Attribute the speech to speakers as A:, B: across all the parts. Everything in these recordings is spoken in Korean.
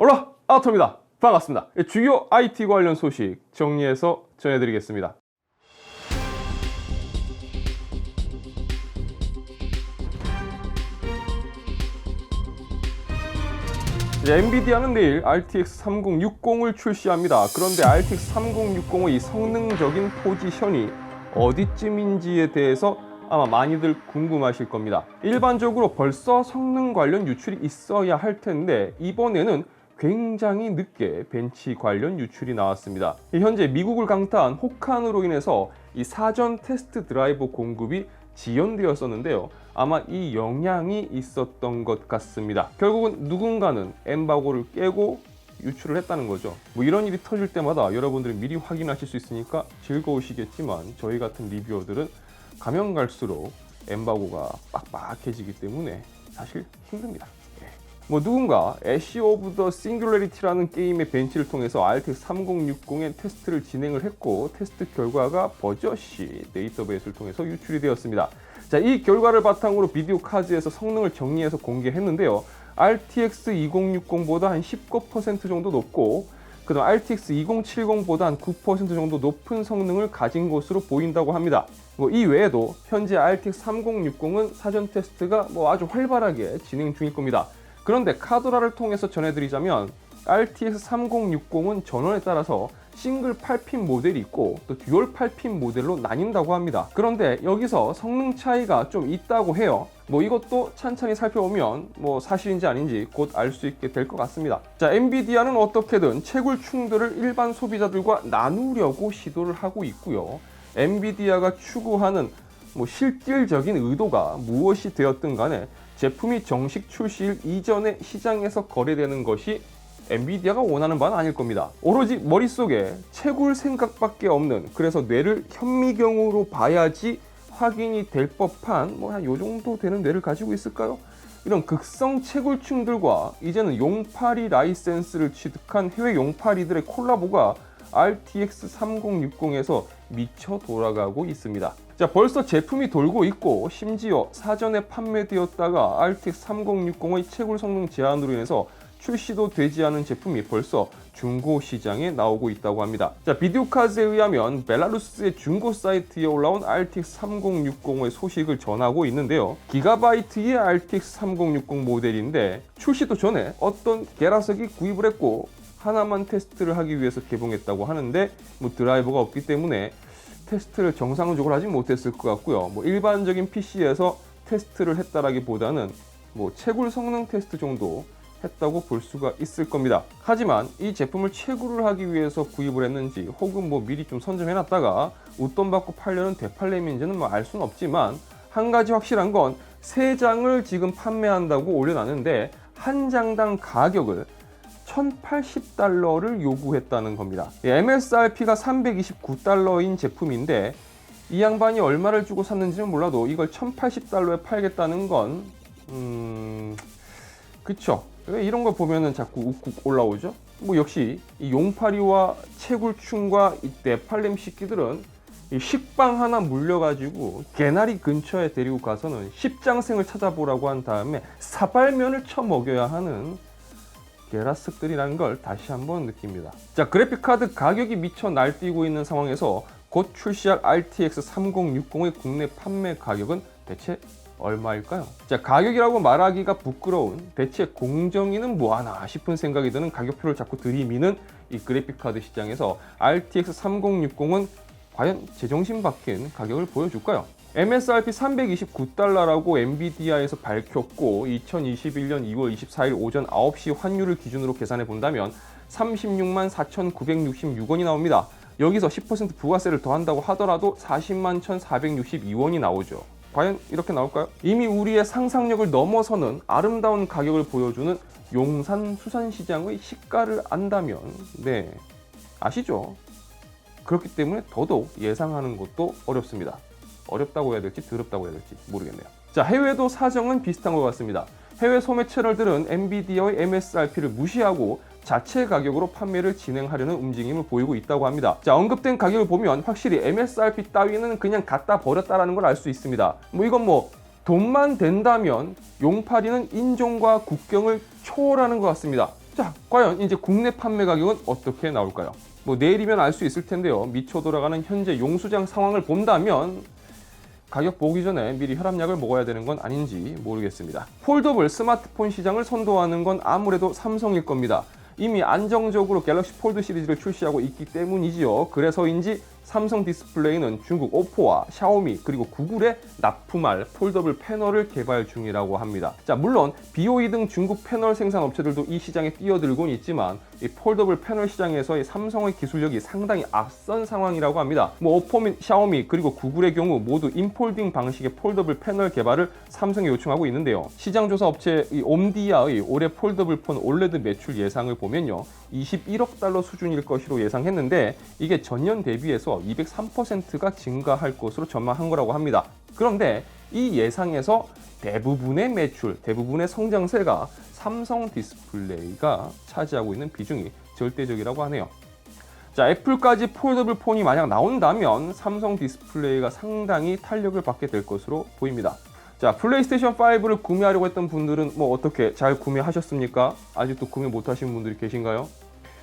A: 올라 아토입니다. 반갑습니다. 주요 IT 관련 소식 정리해서 전해드리겠습니다. 엔비디아는 내일 RTX 3060을 출시합니다. 그런데 RTX 3060의 이 성능적인 포지션이 어디쯤인지에 대해서 아마 많이들 궁금하실 겁니다. 일반적으로 벌써 성능 관련 유출이 있어야 할 텐데 이번에는 굉장히 늦게 벤치 관련 유출이 나왔습니다. 현재 미국을 강타한 혹한으로 인해서 이 사전 테스트 드라이버 공급이 지연되었었는데요. 아마 이 영향이 있었던 것 같습니다. 결국은 누군가는 엠바고를 깨고 유출을 했다는 거죠. 이런 일이 터질 때마다 여러분들이 미리 확인하실 수 있으니까 즐거우시겠지만 저희 같은 리뷰어들은 가면 갈수록 엠바고가 빡빡해지기 때문에 사실 힘듭니다. 누군가 애쉬 오브 더 싱귤러리티라는 게임의 벤치를 통해서 RTX 3060의 테스트를 진행을 했고 테스트 결과가 버젓이 데이터베이스를 통해서 유출이 되었습니다. 자, 이 결과를 바탕으로 비디오 카드에서 성능을 정리해서 공개했는데요. RTX 2060보다 한 19% 정도 높고 그다음 RTX 2070보다 한 9% 정도 높은 성능을 가진 것으로 보인다고 합니다. 이 외에도 현재 RTX 3060은 사전 테스트가 아주 활발하게 진행 중일 겁니다. 그런데 카도라를 통해서 전해드리자면 RTX 3060은 전원에 따라서 싱글 8핀 모델이 있고 또 듀얼 8핀 모델로 나뉜다고 합니다. 그런데 여기서 성능 차이가 좀 있다고 해요. 이것도 찬찬히 살펴보면 사실인지 아닌지 곧 알 수 있게 될 것 같습니다. 자, 엔비디아는 어떻게든 채굴충들을 일반 소비자들과 나누려고 시도를 하고 있고요. 엔비디아가 추구하는 실질적인 의도가 무엇이 되었든 간에 제품이 정식 출시일 이전에 시장에서 거래되는 것이 엔비디아가 원하는 바는 아닐 겁니다. 오로지 머릿속에 채굴 생각밖에 없는, 그래서 뇌를 현미경으로 봐야지 확인이 될 법한 한 요 정도 되는 뇌를 가지고 있을까요? 이런 극성 채굴충들과 이제는 용팔이 라이센스를 취득한 해외 용팔이들의 콜라보가 RTX 3060에서 미쳐 돌아가고 있습니다. 자, 벌써 제품이 돌고 있고 심지어 사전에 판매되었다가 RTX 3060의 채굴 성능 제한으로 인해서 출시도 되지 않은 제품이 벌써 중고 시장에 나오고 있다고 합니다. 자, 비디오카즈에 의하면 벨라루스의 중고 사이트에 올라온 RTX 3060의 소식을 전하고 있는데요. 기가바이트의 RTX 3060 모델인데 출시도 전에 어떤 게라석이 구입을 했고 하나만 테스트를 하기 위해서 개봉했다고 하는데 드라이버가 없기 때문에 테스트를 정상적으로 하지 못했을 것 같고요. 일반적인 PC에서 테스트를 했다라기보다는 채굴 성능 테스트 정도 했다고 볼 수가 있을 겁니다. 하지만 이 제품을 채굴을 하기 위해서 구입을 했는지 혹은 미리 좀 선점해놨다가 웃돈 받고 팔려는 되팔렘인지는 알 수는 없지만 한 가지 확실한 건 3장을 지금 판매한다고 올려놨는데 한 장당 가격을 $1080를 요구했다는 겁니다. MSRP가 $329인 제품인데 이 양반이 얼마를 주고 샀는지는 몰라도 이걸 $1080에 팔겠다는 건 그쵸? 왜 이런 걸 보면은 자꾸 욱욱 올라오죠? 역시 이 용파리와 채굴충과 이 네팔렘 새끼들은 이 식빵 하나 물려가지고 개나리 근처에 데리고 가서는 십장생을 찾아보라고 한 다음에 사발면을 쳐먹여야 하는 게라스들이라는 걸 다시 한번 느낍니다. 자, 그래픽카드 가격이 미쳐 날뛰고 있는 상황에서 곧 출시할 RTX 3060의 국내 판매 가격은 대체 얼마일까요? 자, 가격이라고 말하기가 부끄러운 대체 공정위는 뭐하나 싶은 생각이 드는 가격표를 자꾸 들이미는 이 그래픽카드 시장에서 RTX 3060은 과연 제정신 박힌 가격을 보여줄까요? MSRP $329라고 엔비디아에서 밝혔고 2021년 2월 24일 오전 9시 환율을 기준으로 계산해 본다면 364,966원이 나옵니다. 여기서 10% 부가세를 더한다고 하더라도 401,462원이 나오죠. 과연 이렇게 나올까요? 이미 우리의 상상력을 넘어서는 아름다운 가격을 보여주는 용산 수산시장의 시가를 안다면 아시죠? 그렇기 때문에 더더욱 예상하는 것도 어렵습니다. 어렵다고 해야 될지 더럽다고 해야 될지 모르겠네요. 자, 해외도 사정은 비슷한 것 같습니다. 해외 소매 채널들은 엔비디아의 MSRP를 무시하고 자체 가격으로 판매를 진행하려는 움직임을 보이고 있다고 합니다. 자, 언급된 가격을 보면 확실히 MSRP 따위는 그냥 갖다 버렸다라는 걸 알 수 있습니다. 이건 돈만 된다면 용팔이는 인종과 국경을 초월하는 것 같습니다. 자, 과연 이제 국내 판매 가격은 어떻게 나올까요? 뭐 내일이면 알 수 있을 텐데요. 미쳐 돌아가는 현재 용수장 상황을 본다면 가격 보기 전에 미리 혈압약을 먹어야 되는 건 아닌지 모르겠습니다. 폴더블 스마트폰 시장을 선도하는 건 아무래도 삼성일 겁니다. 이미 안정적으로 갤럭시 폴드 시리즈를 출시하고 있기 때문이지요. 그래서인지 삼성 디스플레이는 중국 오포와 샤오미 그리고 구글에 납품할 폴더블 패널을 개발 중이라고 합니다. 자, 물론 BOE 등 중국 패널 생산 업체들도 이 시장에 뛰어들곤 있지만 이 폴더블 패널 시장에서의 삼성의 기술력이 상당히 앞선 상황이라고 합니다. 뭐 오포 및 샤오미 그리고 구글의 경우 모두 인폴딩 방식의 폴더블 패널 개발을 삼성에 요청하고 있는데요. 시장 조사 업체 이 옴디아의 올해 폴더블 폰 올레드 매출 예상을 보면요, 21억 달러 수준일 것으로 예상했는데 이게 전년 대비해서 203%가 증가할 것으로 전망한 거라고 합니다. 그런데 이 예상에서 대부분의 매출, 대부분의 성장세가 삼성 디스플레이가 차지하고 있는 비중이 절대적이라고 하네요. 자, 애플까지 폴더블 폰이 만약 나온다면 삼성 디스플레이가 상당히 탄력을 받게 될 것으로 보입니다. 자, 플레이스테이션 5를 구매하려고 했던 분들은 뭐 어떻게 잘 구매하셨습니까? 아직도 구매 못하신 분들이 계신가요?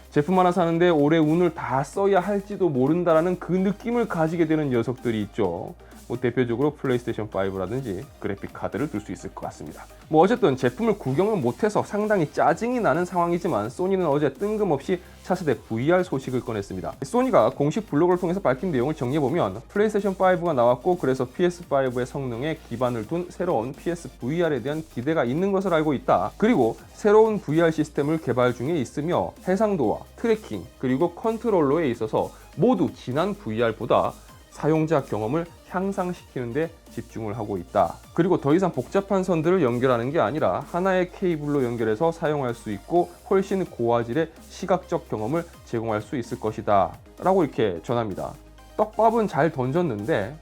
A: 제품 하나 사는데 올해 운을 다 써야 할지도 모른다라는 그 느낌을 가지게 되는 녀석들이 있죠. 뭐 대표적으로 플레이스테이션 5라든지 그래픽 카드를 들 수 있을 것 같습니다. 뭐 어쨌든 제품을 구경을 못해서 상당히 짜증이 나는 상황이지만 소니는 어제 뜬금없이 차세대 VR 소식을 꺼냈습니다. 소니가 공식 블로그를 통해서 밝힌 내용을 정리해보면 플레이스테이션 5가 나왔고 그래서 PS5의 성능에 기반을 둔 새로운 PSVR에 대한 기대가 있는 것을 알고 있다. 그리고 새로운 VR 시스템을 개발 중에 있으며 해상도와 트래킹 그리고 컨트롤러에 있어서 모두 지난 VR보다 사용자 경험을 향상시키는 데 집중을 하고 있다. 그리고 더 이상 복잡한 선들을 연결하는 게 아니라 하나의 케이블로 연결해서 사용할 수 있고 훨씬 고화질의 시각적 경험을 제공할 수 있을 것이다 라고 이렇게 전합니다. 떡밥은 잘 던졌는데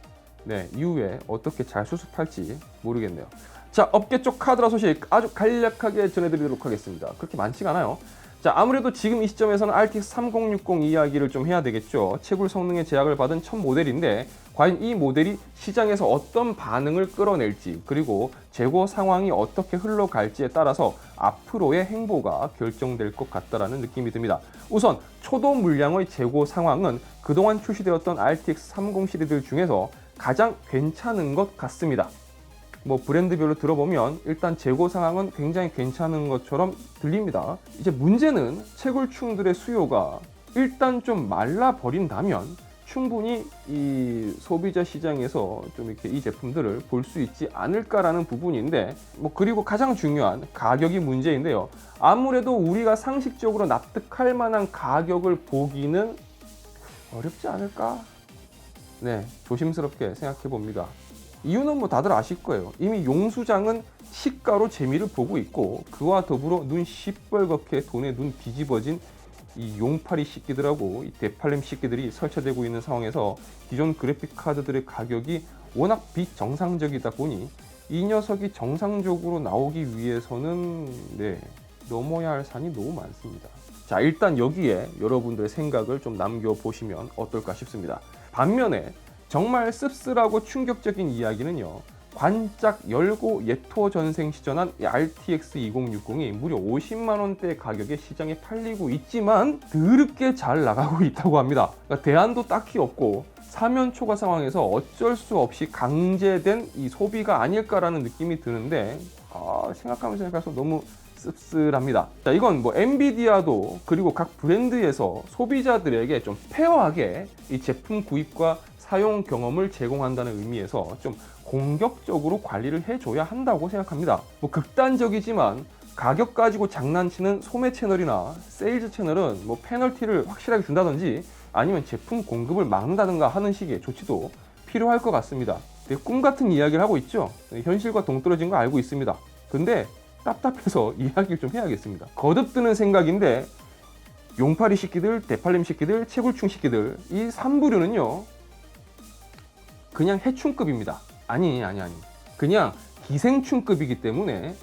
A: 이후에 어떻게 잘 수습할지 모르겠네요. 자, 업계 쪽 카드라 소식 아주 간략하게 전해드리도록 하겠습니다. 그렇게 많지가 않아요. 자, 아무래도 지금 이 시점에서는 RTX 3060 이야기를 좀 해야 되겠죠. 채굴 성능의 제약을 받은 첫 모델인데 과연 이 모델이 시장에서 어떤 반응을 끌어낼지 그리고 재고 상황이 어떻게 흘러갈지에 따라서 앞으로의 행보가 결정될 것 같다라는 느낌이 듭니다. 우선 초도 물량의 재고 상황은 그동안 출시되었던 RTX 30 시리즈 중에서 가장 괜찮은 것 같습니다. 뭐 브랜드별로 들어보면 일단 재고 상황은 굉장히 괜찮은 것처럼 들립니다. 이제 문제는 채굴충들의 수요가 일단 좀 말라버린다면 충분히 이 소비자 시장에서 좀 이렇게 이 제품들을 볼 수 있지 않을까라는 부분인데 뭐 그리고 가장 중요한 가격이 문제인데요. 아무래도 우리가 상식적으로 납득할 만한 가격을 보기는 어렵지 않을까? 네, 조심스럽게 생각해 봅니다. 이유는 뭐 다들 아실 거예요. 이미 용수장은 시가로 재미를 보고 있고 그와 더불어 눈 시뻘겋게 돈에 눈 뒤집어진 이 용팔이 시끼들하고 이 대팔렘 시끼들이 설치되고 있는 상황에서 기존 그래픽 카드들의 가격이 워낙 비정상적이다 보니 이 녀석이 정상적으로 나오기 위해서는 넘어야 할 산이 너무 많습니다. 자, 일단 여기에 여러분들의 생각을 좀 남겨보시면 어떨까 싶습니다. 반면에 정말 씁쓸하고 충격적인 이야기는요, 관짝 열고 예토 전생 시전한 RTX 2060이 무려 50만원대 가격에 시장에 팔리고 있지만 더럽게 잘 나가고 있다고 합니다. 그러니까 대안도 딱히 없고 사면 초과 상황에서 어쩔 수 없이 강제된 이 소비가 아닐까라는 느낌이 드는데 생각하면 생각할수록 너무 씁쓸합니다. 자, 이건 뭐 엔비디아도 그리고 각 브랜드에서 소비자들에게 좀 페어하게 이 제품 구입과 사용 경험을 제공한다는 의미에서 좀 공격적으로 관리를 해줘야 한다고 생각합니다. 뭐 극단적이지만 가격 가지고 장난치는 소매 채널이나 세일즈 채널은 뭐 페널티를 확실하게 준다든지 아니면 제품 공급을 막는다든가 하는 식의 조치도 필요할 것 같습니다. 꿈 같은 이야기를 하고 있죠. 현실과 동떨어진 거 알고 있습니다. 근데 답답해서 이야기를 좀 해야겠습니다. 거듭드는 생각인데 용팔이 시끼들, 대팔렘 시끼들, 채굴충 시끼들 이 3부류는요 그냥 해충급입니다. 아니. 그냥 기생충급이기 때문에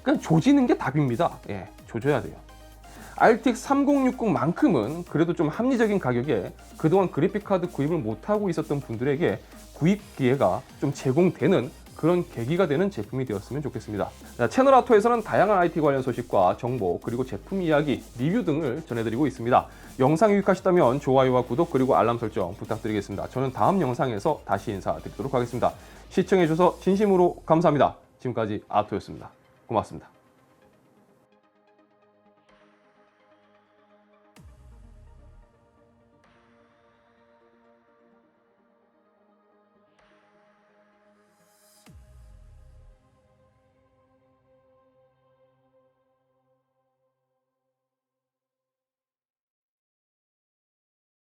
A: 그냥 조지는 게 답입니다. 예, 조져야 돼요. RTX 3060만큼은 그래도 좀 합리적인 가격에 그동안 그래픽카드 구입을 못하고 있었던 분들에게 구입 기회가 좀 제공되는 그런 계기가 되는 제품이 되었으면 좋겠습니다. 자, 채널 아토에서는 다양한 IT 관련 소식과 정보, 그리고 제품 이야기, 리뷰 등을 전해드리고 있습니다. 영상이 유익하셨다면 좋아요와 구독 그리고 알람 설정 부탁드리겠습니다. 저는 다음 영상에서 다시 인사드리도록 하겠습니다. 시청해주셔서 진심으로 감사합니다. 지금까지 아토였습니다. 고맙습니다.